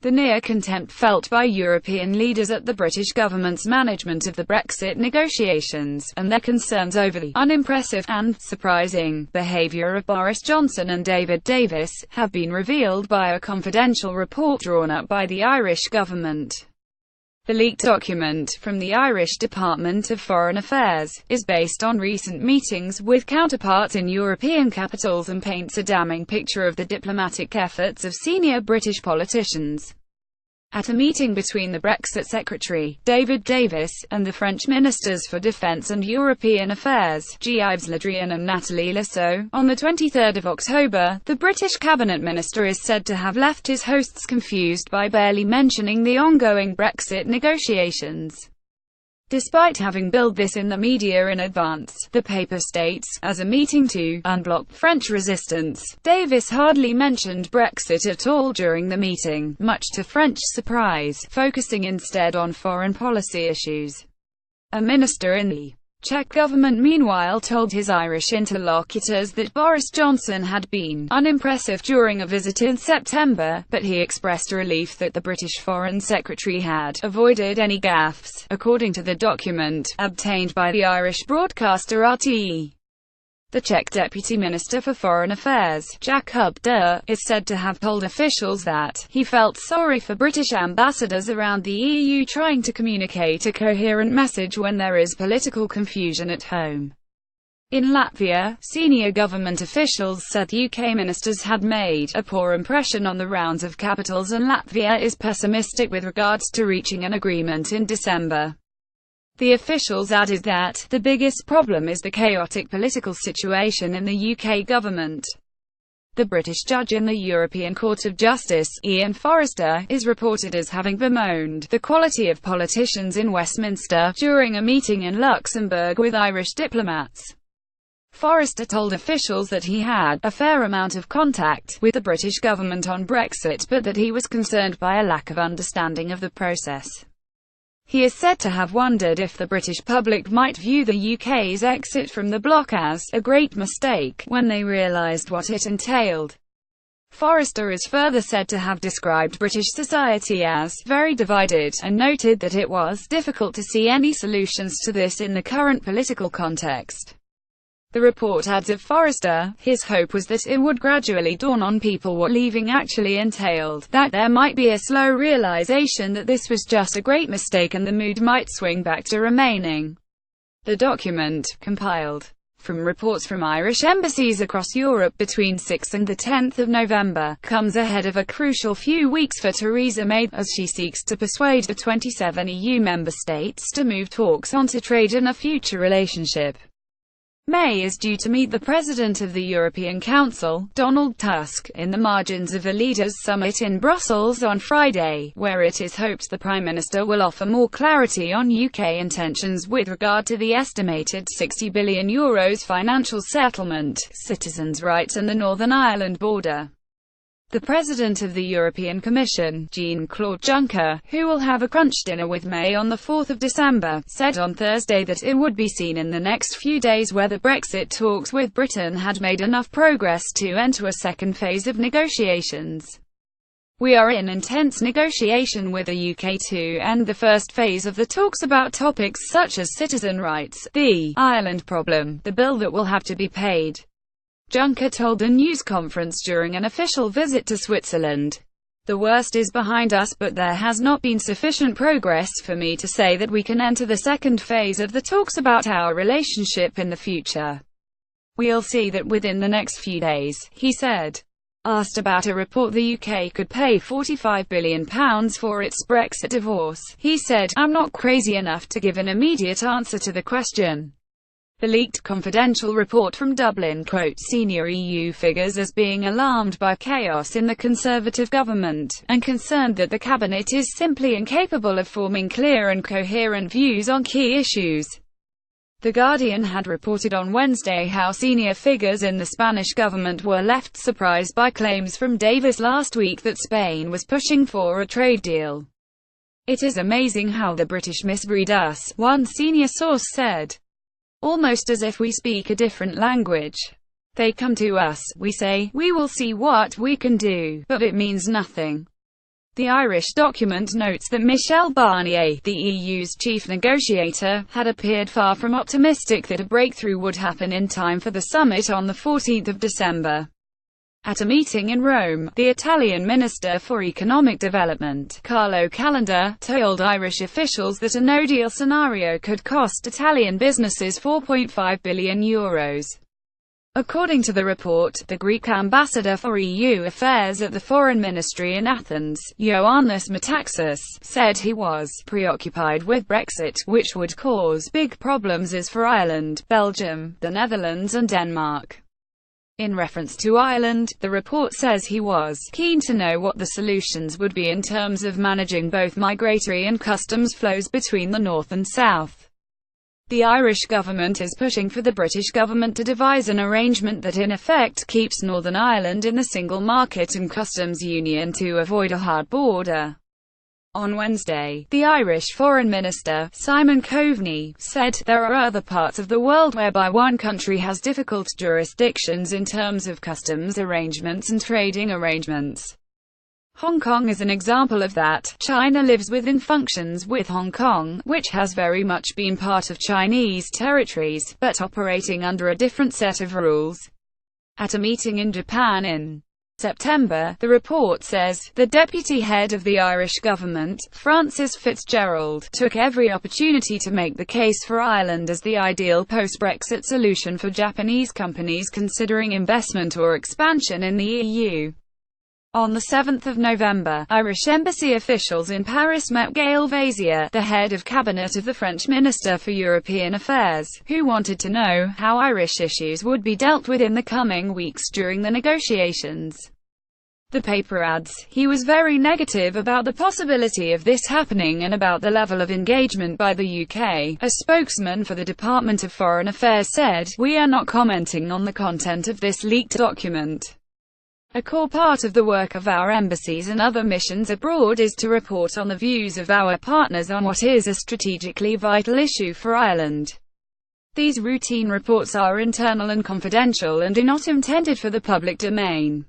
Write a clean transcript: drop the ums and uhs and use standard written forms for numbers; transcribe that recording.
The near contempt felt by European leaders at the British government's management of the Brexit negotiations, and their concerns over the unimpressive and surprising behaviour of Boris Johnson and David Davis, have been revealed by a confidential report drawn up by the Irish government. The leaked document, from the Irish Department of Foreign Affairs, is based on recent meetings with counterparts in European capitals and paints a damning picture of the diplomatic efforts of senior British politicians. At a meeting between the Brexit Secretary, David Davis, and the French Ministers for Defence and European Affairs, Gilles Le Drian and Nathalie Lasso, on the 23rd of October, the British cabinet minister is said to have left his hosts confused by barely mentioning the ongoing Brexit negotiations. Despite having billed this in the media in advance, the paper states, as a meeting to unblock French resistance, Davis hardly mentioned Brexit at all during the meeting, much to French surprise, focusing instead on foreign policy issues. A minister in the Czech government meanwhile told his Irish interlocutors that Boris Johnson had been unimpressive during a visit in September, but he expressed relief that the British Foreign Secretary had avoided any gaffes, according to the document, obtained by the Irish broadcaster RTE. The Czech Deputy Minister for Foreign Affairs, Jakub Der, is said to have told officials that he felt sorry for British ambassadors around the EU trying to communicate a coherent message when there is political confusion at home. In Latvia, senior government officials said UK ministers had made a poor impression on the rounds of capitals, and Latvia is pessimistic with regards to reaching an agreement in December. The officials added that the biggest problem is the chaotic political situation in the UK government. The British judge in the European Court of Justice, Ian Forrester, is reported as having bemoaned the quality of politicians in Westminster during a meeting in Luxembourg with Irish diplomats. Forrester told officials that he had a fair amount of contact with the British government on Brexit, but that he was concerned by a lack of understanding of the process. He is said to have wondered if the British public might view the UK's exit from the bloc as a great mistake, when they realised what it entailed. Forrester is further said to have described British society as very divided, and noted that it was difficult to see any solutions to this in the current political context. The report adds of Forrester, his hope was that it would gradually dawn on people what leaving actually entailed, that there might be a slow realization that this was just a great mistake and the mood might swing back to remaining. The document, compiled from reports from Irish embassies across Europe between 6 and 10 November, comes ahead of a crucial few weeks for Theresa May, as she seeks to persuade the 27 EU member states to move talks onto trade and a future relationship. May is due to meet the President of the European Council, Donald Tusk, in the margins of the Leaders' Summit in Brussels on Friday, where it is hoped the Prime Minister will offer more clarity on UK intentions with regard to the estimated €60 billion financial settlement, citizens' rights and the Northern Ireland border. The President of the European Commission, Jean-Claude Juncker, who will have a crunch dinner with May on 4 December, said on Thursday that it would be seen in the next few days whether Brexit talks with Britain had made enough progress to enter a second phase of negotiations. "We are in intense negotiation with the UK to end the first phase of the talks about topics such as citizen rights, the Ireland problem, the bill that will have to be paid," Juncker told a news conference during an official visit to Switzerland. "The worst is behind us, but there has not been sufficient progress for me to say that we can enter the second phase of the talks about our relationship in the future. We'll see that within the next few days," he said. Asked about a report the UK could pay £45 billion for its Brexit divorce, he said, "I'm not crazy enough to give an immediate answer to the question." The leaked confidential report from Dublin quotes senior EU figures as being alarmed by chaos in the Conservative government, and concerned that the cabinet is simply incapable of forming clear and coherent views on key issues. The Guardian had reported on Wednesday how senior figures in the Spanish government were left surprised by claims from Davis last week that Spain was pushing for a trade deal. "It is amazing how the British misread us," one senior source said. "Almost as if we speak a different language. They come to us, we say, we will see what we can do, but it means nothing. The Irish document notes that Michel Barnier, the EU's chief negotiator, had appeared far from optimistic that a breakthrough would happen in time for the summit on the 14th of December. At a meeting in Rome, the Italian Minister for Economic Development, Carlo Calenda, told Irish officials that a no-deal scenario could cost Italian businesses €4.5 billion. According to the report, the Greek ambassador for EU affairs at the Foreign Ministry in Athens, Ioannis Metaxas, said he was preoccupied with Brexit, which would cause big problems for Ireland, Belgium, the Netherlands and Denmark. In reference to Ireland, the report says he was keen to know what the solutions would be in terms of managing both migratory and customs flows between the north and south. The Irish government is pushing for the British government to devise an arrangement that in effect keeps Northern Ireland in the single market and customs union to avoid a hard border. On Wednesday, the Irish Foreign Minister, Simon Coveney, said, "There are other parts of the world whereby one country has difficult jurisdictions in terms of customs arrangements and trading arrangements. Hong Kong is an example of that. China lives within functions with Hong Kong, which has very much been part of Chinese territories, but operating under a different set of rules." At a meeting in Japan in September, the report says, the deputy head of the Irish government, Francis Fitzgerald, took every opportunity to make the case for Ireland as the ideal post-Brexit solution for Japanese companies considering investment or expansion in the EU. On the 7th of November, Irish embassy officials in Paris met Gaël Vayzier, the head of cabinet of the French Minister for European Affairs, who wanted to know how Irish issues would be dealt with in the coming weeks during the negotiations. The paper adds, he was very negative about the possibility of this happening and about the level of engagement by the UK. A spokesman for the Department of Foreign Affairs said, "We are not commenting on the content of this leaked document. A core part of the work of our embassies and other missions abroad is to report on the views of our partners on what is a strategically vital issue for Ireland. These routine reports are internal and confidential and are not intended for the public domain."